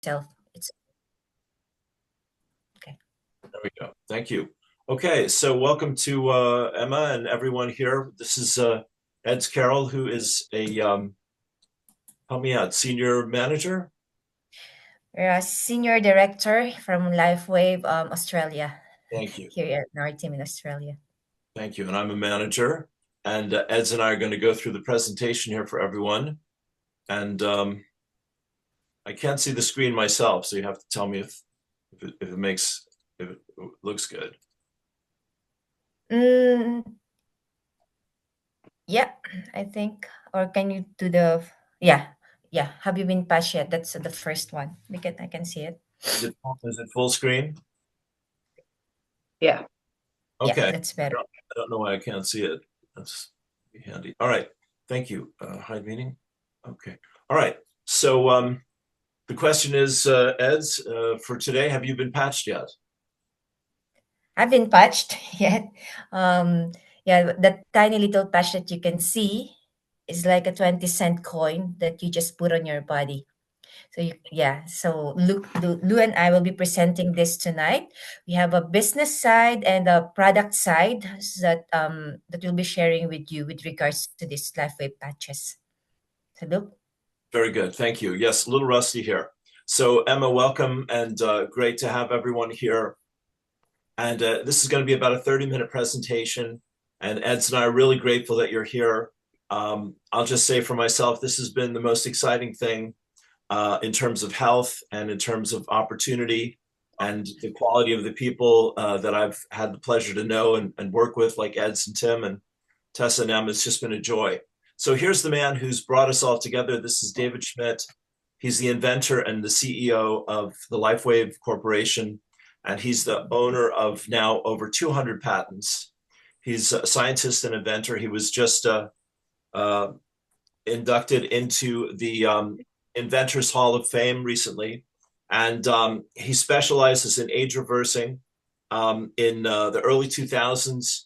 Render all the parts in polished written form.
myself. It's okay. There we go. Thank you. Okay, so welcome to Emma and everyone here. This is Eds Carroll, who is a help me out, senior manager. We're a senior director from LifeWave Australia, Thank you. here in our team in Australia. Thank you. And I'm a manager. And Eds and I are going to go through the presentation here for everyone. And I can't see the screen myself, so you have to tell me if it looks good. Mm, yeah, I think. Or can you do the? Yeah, yeah. Have you been patched yet? That's the first one. I can see it. Is it full screen? Yeah. Okay. Yeah, that's better. I don't know why I can't see it. That's be handy. All right. Thank you. Hide meeting. Okay. All right. So the question is, Eds, for today, have you been patched yet? I've been patched yet. Yeah, that tiny little patch that you can see is like a 20-cent coin that you just put on your body. So yeah, so Lou and I will be presenting this tonight. We have a business side and a product side that we'll be sharing with you with regards to this LifeWave patches. So Luke. Very good. Thank you. Yes, a little rusty here. So Emma, welcome, and great to have everyone here. And this is going to be about a 30-minute presentation. And Eds and I are really grateful that you're here. I'll just say for myself, this has been the most exciting thing in terms of health and in terms of opportunity and the quality of the people that I've had the pleasure to know and work with, like Eds and Tim and Tessa and Emma. It's just been a joy. So here's the man who's brought us all together. This is David Schmidt. He's the inventor and the CEO of the LifeWave Corporation, and he's the owner of now over 200 patents. He's a scientist and inventor. He was just inducted into the Inventors Hall of Fame recently, and he specializes in age reversing. In the early 2000s,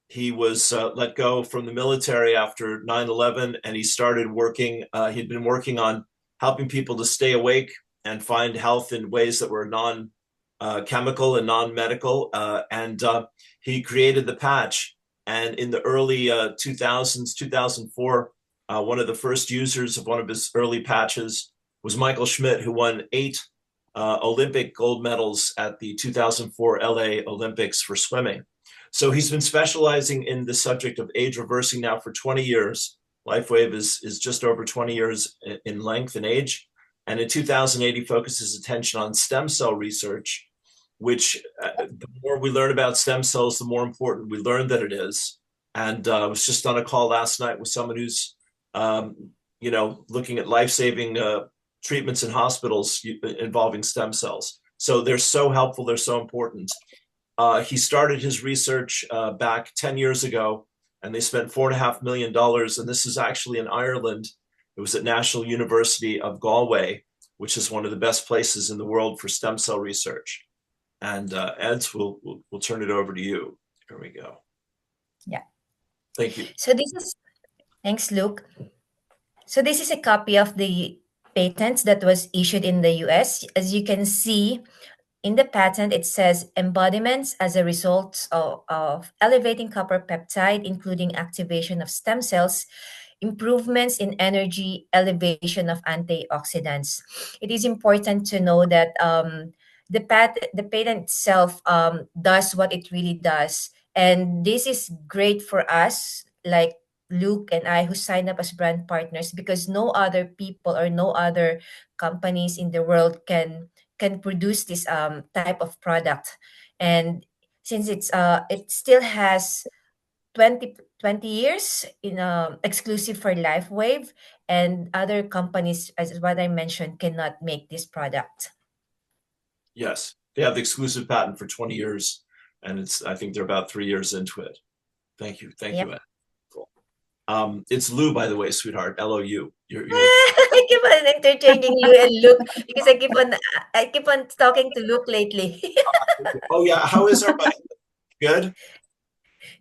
he was let go from the military after 9/11, and he started working. He'd been working on helping people to stay awake and find health in ways that were non-chemical and non-medical. And he created the patch. And in the early 2000s, 2004, one of the first users of one of his early patches was Michael Schmidt, who won 8 Olympic gold medals at the 2004 LA Olympics for swimming. So he's been specializing in the subject of age reversing now for 20 years. LifeWave is just over 20 years in length and age. And in 2008, he focused his attention on stem cell research, which the more we learn about stem cells, the more important we learn that it is. And I was just on a call last night with someone who's, looking at life-saving treatments in hospitals involving stem cells. So they're so helpful. They're so important. He started his research back 10 years ago, and they spent $4.5 million. And this is actually in Ireland. It was at National University of Galway, which is one of the best places in the world for stem cell research. And Eds, we'll turn it over to you. Here we go. Yeah. Thank you. So thanks, Luke. So this is a copy of the patent that was issued in the US. As you can see, in the patent, it says embodiments as a result of elevating copper peptide, including activation of stem cells, improvements in energy, elevation of antioxidants. It is important to know that the patent itself does what it really does. And this is great for us, like Luke and I, who signed up as brand partners, because no other people or no other companies in the world can produce this type of product. And since it still has 20 years in exclusive for LifeWave, and other companies, as what I mentioned, cannot make this product. Yes, they have the exclusive patent for 20 years, and I think they're about 3 years into it. Thank you, Yep. Ed. Cool. It's Lou, by the way, sweetheart. L-O-U. I keep on interchanging Lou and Luke because I keep on talking to Luke lately. Oh yeah, how is everybody? Good.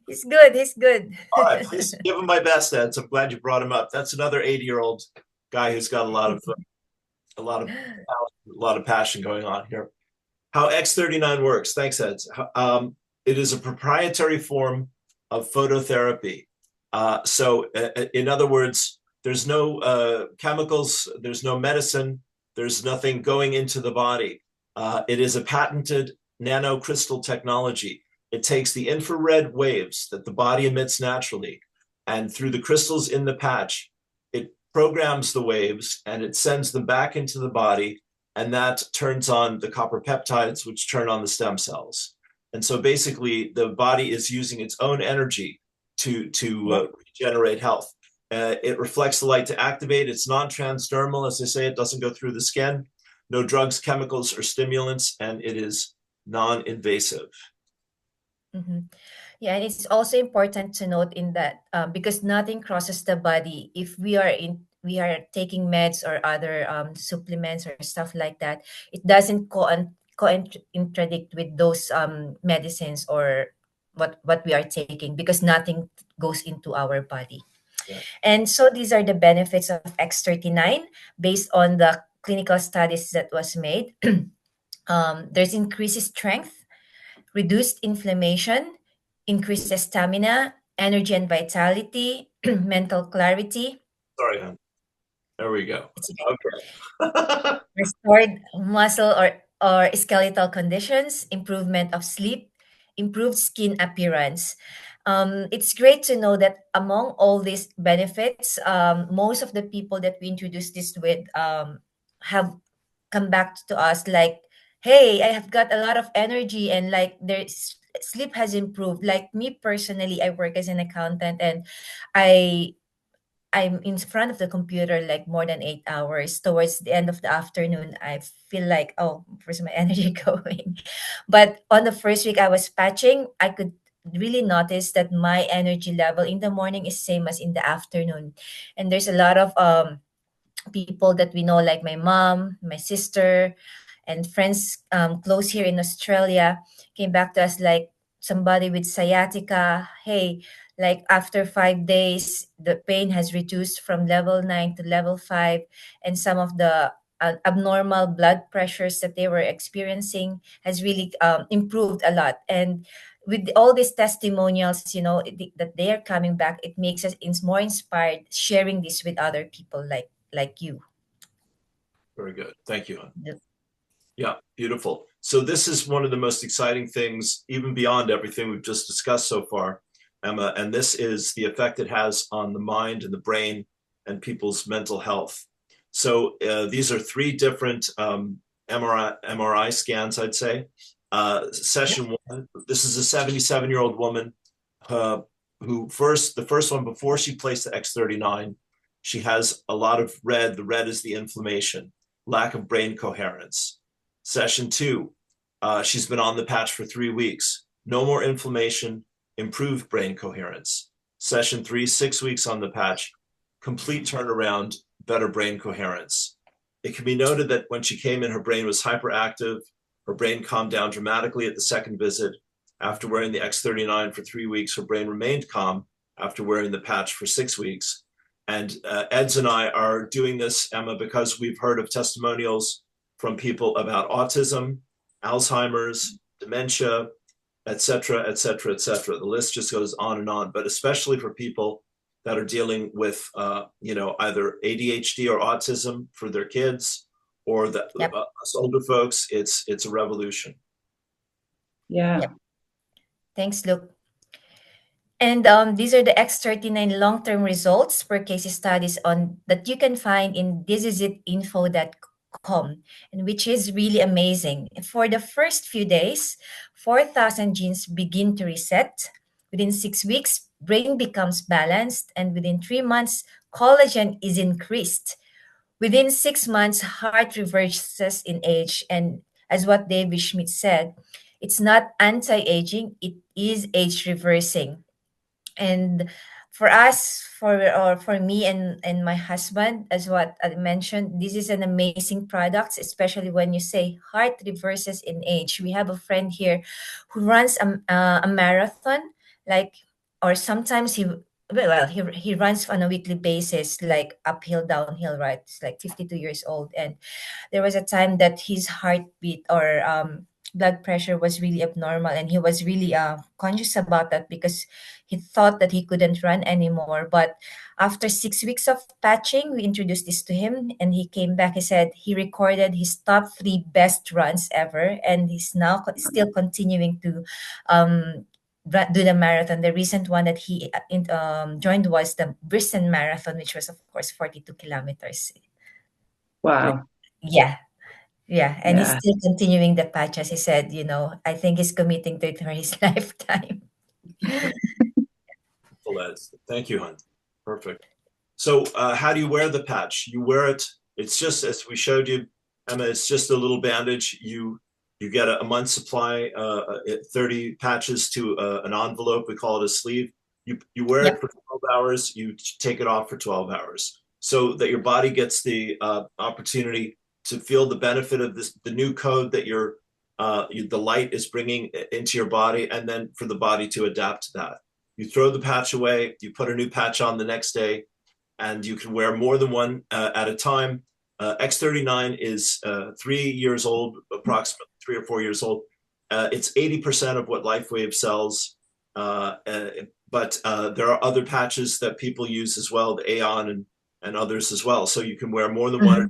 He's good. He's good. All right, please give him my best, Ed. So I'm glad you brought him up. That's another 80-year-old guy who's got a lot of talent lot of passion going on here. How X39 works. Thanks, Eds. It is a proprietary form of phototherapy. In other words, there's no chemicals, there's no medicine, there's nothing going into the body. It is a patented nanocrystal technology. It takes the infrared waves that the body emits naturally, and through the crystals in the patch, it programs the waves and it sends them back into the body, and that turns on the copper peptides, which turn on the stem cells. And so basically, the body is using its own energy to regenerate health. It reflects the light to activate. It's non-transdermal, as they say. It doesn't go through the skin. No drugs, chemicals, or stimulants, and it is non-invasive. Mm-hmm. Yeah, and it's also important to note in that because nothing crosses the body. If we are taking meds or other supplements or stuff like that, it doesn't contradict with those medicines or what we are taking, because nothing goes into our body. Yeah. And so these are the benefits of X39 based on the clinical studies that was made. There's increased strength, reduced inflammation, increases stamina, energy and vitality, mental clarity. Sorry, hon. There we go. It's Okay. restored muscle or skeletal conditions, improvement of sleep, improved skin appearance. It's great to know that among all these benefits, most of the people that we introduced this with have come back to us like, hey, I have got a lot of energy, and like their sleep has improved. Like me personally, I work as an accountant, and I I'm in front of the computer like more than 8 hours. Towards the end of the afternoon, I feel like, oh, where's my energy going? But on the first week I was patching, I could really notice that my energy level in the morning is same as in the afternoon. And there's a lot of people that we know, like my mom, my sister, and friends close here in Australia, came back to us like somebody with sciatica. Hey, like after 5 days, the pain has reduced from level 9 to level 5, and some of the abnormal blood pressures that they were experiencing has really improved a lot. And with all these testimonials, that they are coming back, it makes us more inspired sharing this with other people like you. Very good. Thank you, hon. Yep. Yeah, beautiful. So this is one of the most exciting things, even beyond everything we've just discussed so far, Emma, and this is the effect it has on the mind and the brain and people's mental health. So these are three different MRI scans, I'd say. Session one, this is a 77-year-old woman who the first one, before she placed the X39, she has a lot of red. The red is the inflammation, lack of brain coherence. Session two, she's been on the patch for 3 weeks. No more inflammation, improved brain coherence. Session three, 6 weeks on the patch, complete turnaround, better brain coherence. It can be noted that when she came in, her brain was hyperactive. Her brain calmed down dramatically at the second visit. After wearing the X39 for 3 weeks, her brain remained calm after wearing the patch for 6 weeks. And Eds and I are doing this, Emma, because we've heard of testimonials from people about autism, Alzheimer's, dementia, et cetera, et cetera, et cetera. The list just goes on and on, but especially for people that are dealing with, either ADHD or autism for their kids, or Yep. us older folks, it's a revolution. Yeah. Yep. Thanks, Luke. And these are the X39 long-term results per case studies on that you can find in thisisit.info.com, and which is really amazing. For the first few days, 4,000 genes begin to reset. Within 6 weeks, brain becomes balanced, and within 3 months, collagen is increased. Within 6 months, heart reverses in age, and as what David Schmidt said, it's not anti-aging; it is age reversing. And for us, for me and my husband, as what I mentioned, this is an amazing product, especially when you say heart reverses in age. We have a friend here who runs a marathon, like, or sometimes well, he runs on a weekly basis, like uphill, downhill, right? It's like 52 years old. And there was a time that his heartbeat or blood pressure was really abnormal, and he was really conscious about that because he thought that he couldn't run anymore. But after 6 weeks of patching, we introduced this to him, and he came back. He said he recorded his top three best runs ever, and he's now still continuing to do the marathon. The recent one that he joined was the Brisbane Marathon, which was, of course, 42 kilometers. Wow. Yeah, yeah. And he's Yeah. still continuing the patch, as he said, I think he's committing to it for his lifetime. Thank you, Hunt. Perfect. So how do you wear the patch? You wear it. It's just, as we showed you, Emma, it's just a little bandage. You get a month's supply, 30 patches to an envelope. We call it a sleeve. You wear it for 12 hours. You take it off for 12 hours so that your body gets the opportunity to feel the benefit of the new code that the light is bringing into your body, and then for the body to adapt to that. You throw the patch away, you put a new patch on the next day, and you can wear more than one at a time. X39 is 3 years old, approximately 3 or 4 years old. It's 80% of what LifeWave sells, but there are other patches that people use as well, the Aeon and others as well. So you can wear more than one at a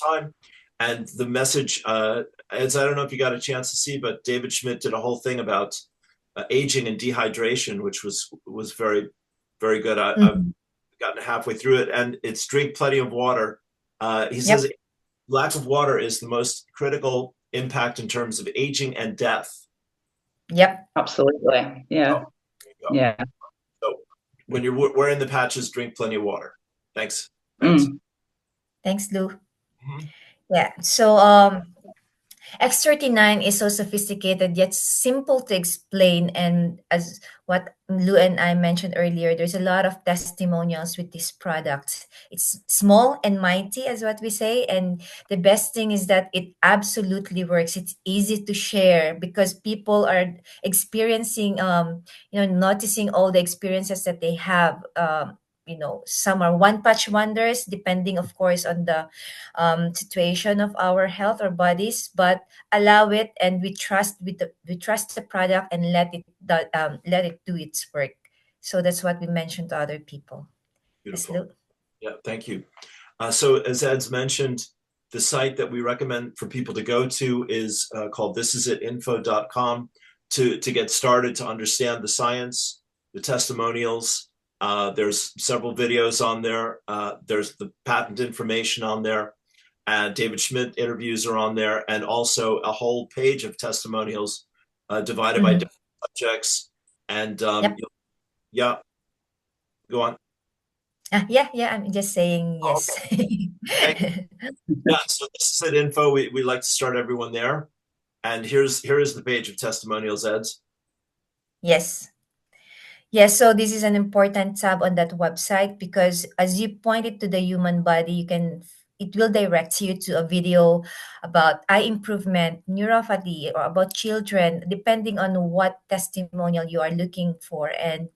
time. And the message, as I don't know if you got a chance to see, but David Schmidt did a whole thing about aging and dehydration, which was very, very good. I've gotten halfway through it, and it's drink plenty of water. He says lack of water is the most critical impact in terms of aging and death. Yep. Absolutely. Yeah. Yeah. So when you're wearing the patches, drink plenty of water. Thanks. Thanks. Thanks, Lou. Yeah. So X39 is so sophisticated yet simple to explain, and as what Lou and I mentioned earlier, there's a lot of testimonials with this product. It's small and mighty, as what we say, and the best thing is that it absolutely works. It's easy to share because people are experiencing, noticing all the experiences that they have. Some are one patch wonders, depending, of course, on the situation of our health or bodies, but allow it, and we trust the product and let it do its work. So that's what we mentioned to other people. Beautiful. Yeah, thank you. So as Ed's mentioned, the site that we recommend for people to go to is called thisisitinfo.com to get started, to understand the science, the testimonials. There's several videos on there. There's the patent information on there. David Schmidt interviews are on there, and also a whole page of testimonials divided by different subjects. And yeah, go on. Yeah, I'm just saying yes. Okay. Yeah, so this is at info. We like to start everyone there. And here is the page of testimonials, Eds. Yes. Yes, so this is an important tab on that website because as you pointed to the human body, it will direct you to a video about eye improvement, neuropathy, or about children, depending on what testimonial you are looking for. And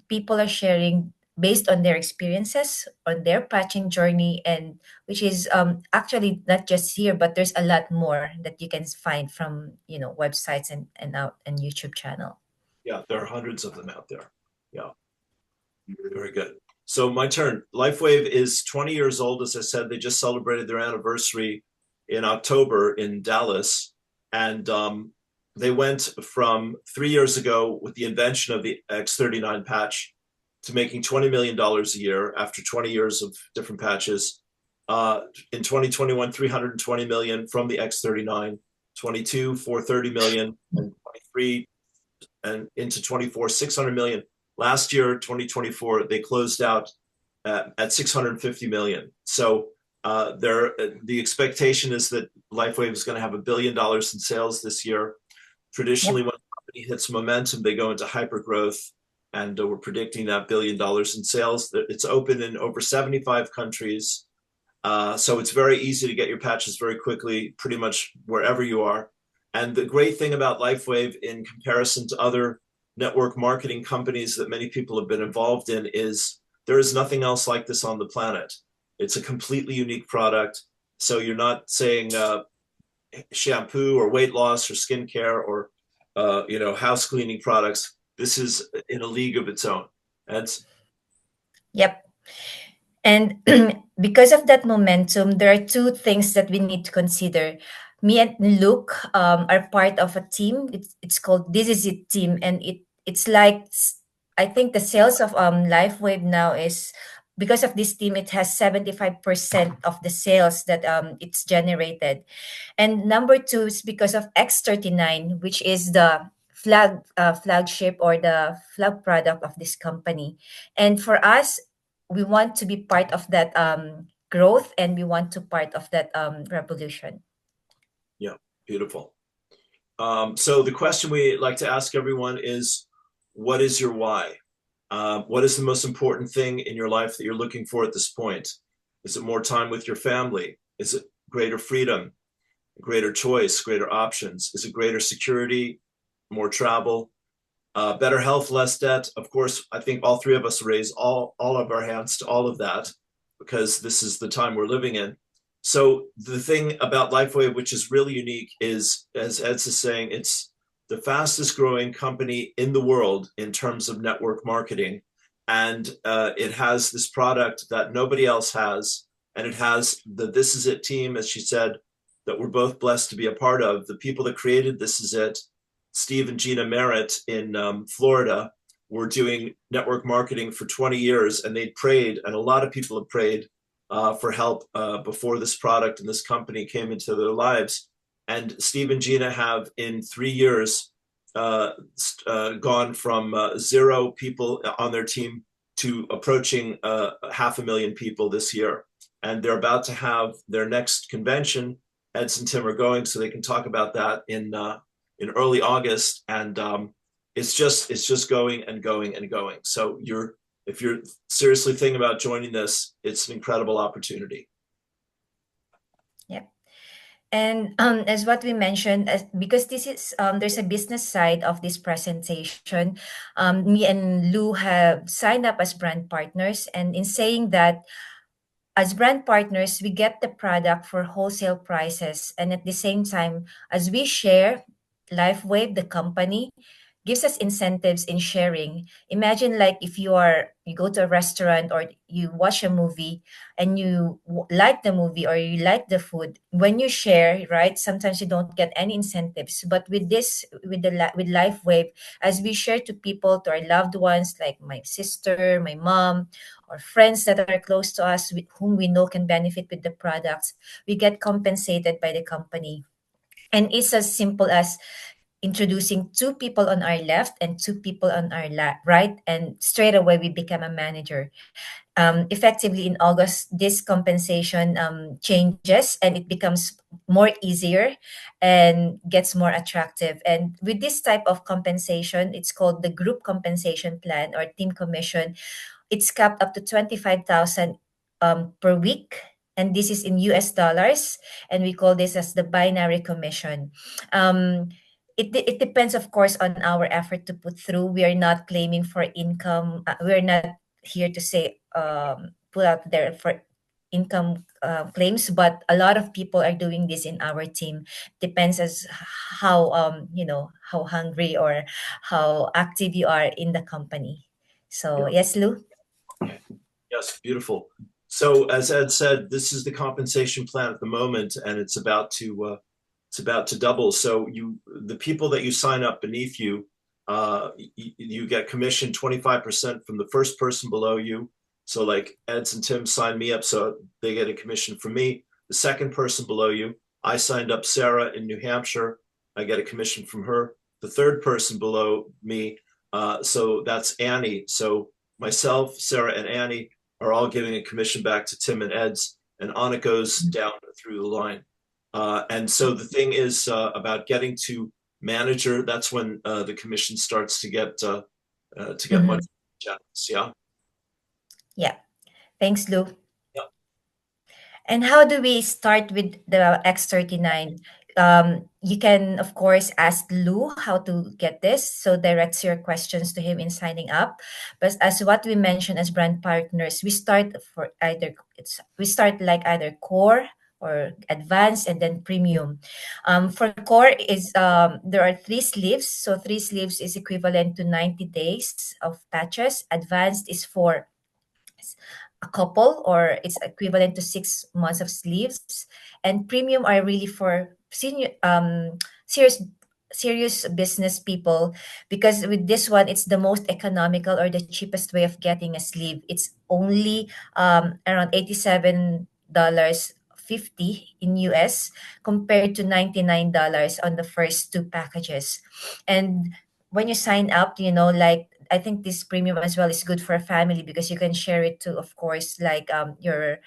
people are sharing based on their experiences, on their patching journey, and which is actually not just here, but there's a lot more that you can find from websites and YouTube channel. Yeah, there are hundreds of them out there. Yeah, very good. So my turn. LifeWave is 20 years old. As I said, they just celebrated their anniversary in October in Dallas. And they went from 3 years ago with the invention of the X39 patch to making $20 million a year after 20 years of different patches. In 2021, 320 million from the X39, 22, 430 million, and 23, and into 24, 600 million. Last year, 2024, they closed out at 650 million. So the expectation is that LifeWave is going to have $1 billion in sales this year. Traditionally, when a company hits momentum, they go into hypergrowth, and we're predicting that $1 billion in sales. It's open in over 75 countries. So it's very easy to get your patches very quickly, pretty much wherever you are. And the great thing about LifeWave in comparison to other network marketing companies that many people have been involved in is there is nothing else like this on the planet. It's a completely unique product. So you're not saying shampoo or weight loss or skincare or house cleaning products. This is in a league of its own. Yep. And because of that momentum, there are two things that we need to consider. Me and Luke are part of a team. It's called This Is It team, and it's like I think the sales of LifeWave now is because of this team. It has 75% of the sales that it's generated, and number two is because of X39, which is the flagship or the flag product of this company. And for us, we want to be part of that growth, and we want to part of that revolution. Yeah, beautiful. So the question we like to ask everyone is, what is your why? What is the most important thing in your life that you're looking for at this point? Is it more time with your family? Is it greater freedom, greater choice, greater options? Is it greater security, more travel, better health, less debt? Of course, I think all three of us raise all of our hands to all of that because this is the time we're living in. So the thing about LifeWave, which is really unique, is, as Eds is saying, it's the fastest growing company in the world in terms of network marketing. And it has this product that nobody else has. And it has the This Is It team, as she said, that we're both blessed to be a part of. The people that created This Is It, Steve and Gina Merritt in Florida, were doing network marketing for 20 years, and they prayed, and a lot of people have prayed for help before this product and this company came into their lives. And Steve and Gina have, in 3 years, gone from 0 people on their team to approaching 500,000 people this year. And they're about to have their next convention. Eds and Tim are going, so they can talk about that in early August. And it's just going and going and going. So if you're seriously thinking about joining this, it's an incredible opportunity. Yep. And as what we mentioned, because this is there's a business side of this presentation, me and Lou have signed up as brand partners. And in saying that, as brand partners, we get the product for wholesale prices. And at the same time, as we share, LifeWave, the company, gives us incentives in sharing. Imagine like if you go to a restaurant or you watch a movie and you like the movie or you like the food. When you share, right? Sometimes you don't get any incentives. But with LifeWave, as we share to people, to our loved ones, like my sister, my mom, or friends that are close to us with whom we know can benefit with the products, we get compensated by the company. And it's as simple as introducing 2 people on our left and 2 people on our right, and straight away we become a manager. Effectively in August, this compensation changes and it becomes more easier and gets more attractive. And with this type of compensation, it's called the group compensation plan or team commission. It's capped up to 25,000 per week, and this is in US dollars, and we call this as the binary commission. It depends, of course, on our effort to put through. We are not claiming for income. We're not here to say put out there for income claims, but a lot of people are doing this in our team. Depends as how how hungry or how active you are in the company. So yes, Lou. Yes, beautiful. So as Ed said, this is the compensation plan at the moment, and it's about to double. So the people that you sign up beneath you, you get commission 25% from the first person below you. So like Eds and Tim signed me up, so they get a commission from me. The second person below you, I signed up Sarah in New Hampshire. I get a commission from her. The third person below me, so that's Annie. So myself, Sarah, and Annie are all giving a commission back to Tim and Eds, and on it goes down through the line. And so the thing is about getting to manager. That's when the commission starts to get much generous. Yeah. Yeah. Thanks, Lou. Yeah. And how do we start with the X39? You can, of course, ask Lou how to get this. So direct your questions to him in signing up. But as what we mentioned as brand partners, we start like either core or advanced and then premium. For core is there are three sleeves. So three sleeves is equivalent to 90 days of patches. Advanced is for a couple, or it's equivalent to 6 months of sleeves. And premium are really for senior serious business people, because with this one it's the most economical or the cheapest way of getting a sleeve. It's only around $87.50 in US, compared to $99 on the first two packages. And when you sign up, like, I think this premium as well is good for a family, because you can share it to, of course, like your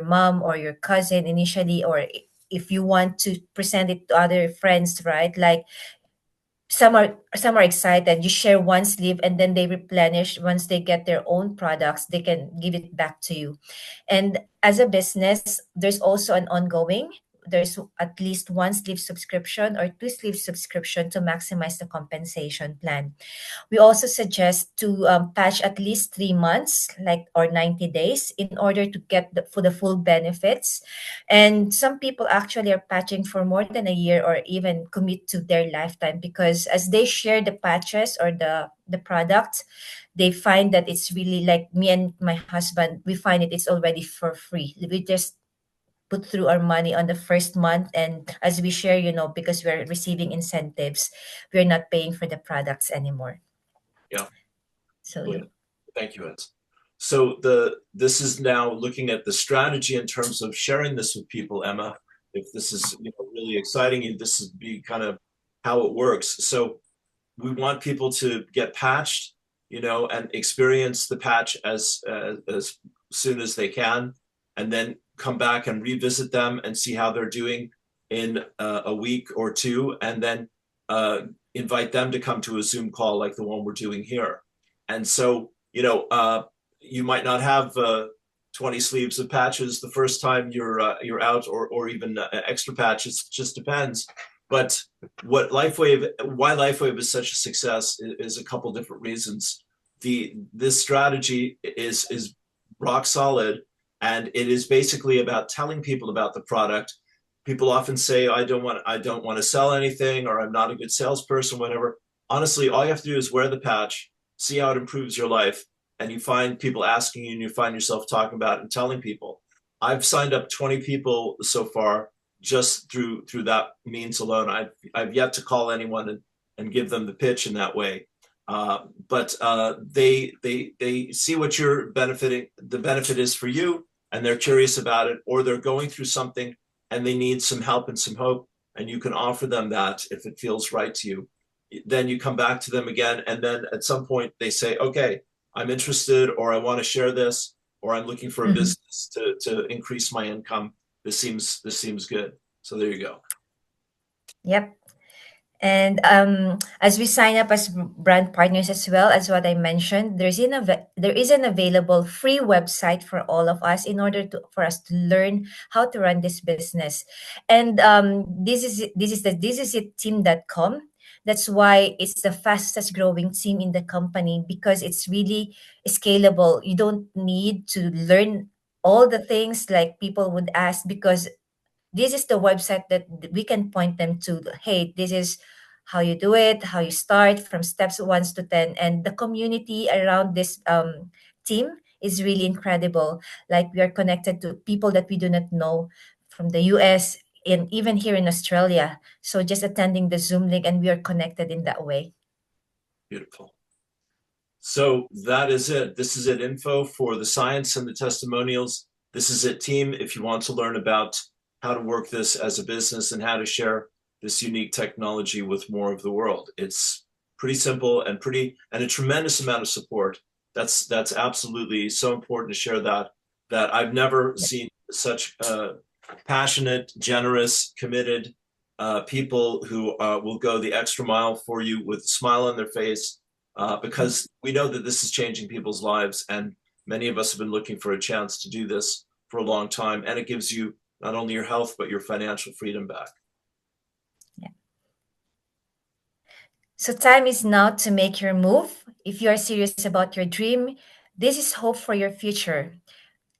mom or your cousin initially, or if you want to present it to other friends, right? Like some are excited. You share one sleeve and then they replenish. Once they get their own products, they can give it back to you. And as a business, there's also an ongoing. There's at least one sleeve subscription or two sleeve subscription to maximize the compensation plan. We also suggest to patch at least 3 months, like, or 90 days, in order to get for the full benefits. And some people actually are patching for more than a year or even commit to their lifetime, because as they share the patches or the product, they find that it's really, like me and my husband, we find it's already for free. We just put through our money on the first month, and as we share, because we're receiving incentives, we're not paying for the products anymore. Yeah. So Brilliant. Thank you, Ed. So this is now looking at the strategy in terms of sharing this with people, Emma. If this is really exciting you, this would be kind of how it works. So we want people to get patched, and experience the patch as soon as they can, and then come back and revisit them and see how they're doing in a week or two, and then invite them to come to a Zoom call like the one we're doing here. And so, you might not have 20 sleeves of patches the first time you're out, or even extra patches. Just depends. But why LifeWave is such a success is a couple different reasons. This strategy is rock solid, and it is basically about telling people about the product. People often say, I don't want to sell anything, or I'm not a good salesperson, whatever. Honestly, all you have to do is wear the patch, see how it improves your life, and you find people asking you, and you find yourself talking about it and telling people. I've signed up 20 people so far just through that means alone. I've yet to call anyone and give them the pitch in that way. But they see what the benefit is for you, and they're curious about it, or they're going through something and they need some help and some hope, and you can offer them that if it feels right to you. Then you come back to them again, and then at some point they say, okay, I'm interested, or I want to share this, or I'm looking for a business to increase my income. This seems good. So there you go. Yep. And as we sign up as brand partners as well, as what I mentioned, there is an available free website for all of us in order for us to learn how to run this business. And this is it team.com. That's why it's the fastest growing team in the company, because it's really scalable. You don't need to learn all the things like people would ask, because this is the website that we can point them to. Hey, this is how you do it, how you start from steps 1 to 10. And the community around this team is really incredible. Like, we are connected to people that we do not know from the US and even here in Australia. So just attending the Zoom link and we are connected in that way. Beautiful. So that is it. This is it, info for the science and the testimonials. This is it, team, if you want to learn about how to work this as a business and how to share this unique technology with more of the world. It's pretty simple and a tremendous amount of support. That's absolutely so important to share that I've never seen such passionate, generous, committed people who will go the extra mile for you with a smile on their face, because we know that this is changing people's lives, and many of us have been looking for a chance to do this for a long time, and it gives you not only your health, but your financial freedom back. So time is now to make your move. If you are serious about your dream, this is hope for your future.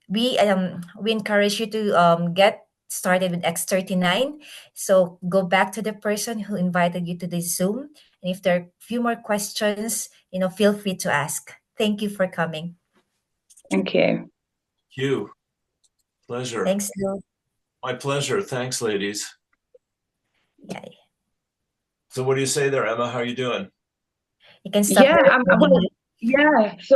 We encourage you to get started with X39. So go back to the person who invited you to this Zoom. And if there are a few more questions, feel free to ask. Thank you for coming. Thank you. You. Pleasure. Thanks, Lou. My pleasure. Thanks, ladies. Yeah. So what do you say there, Emma? How are you doing? You can stop Yeah, the recording. well, yeah. So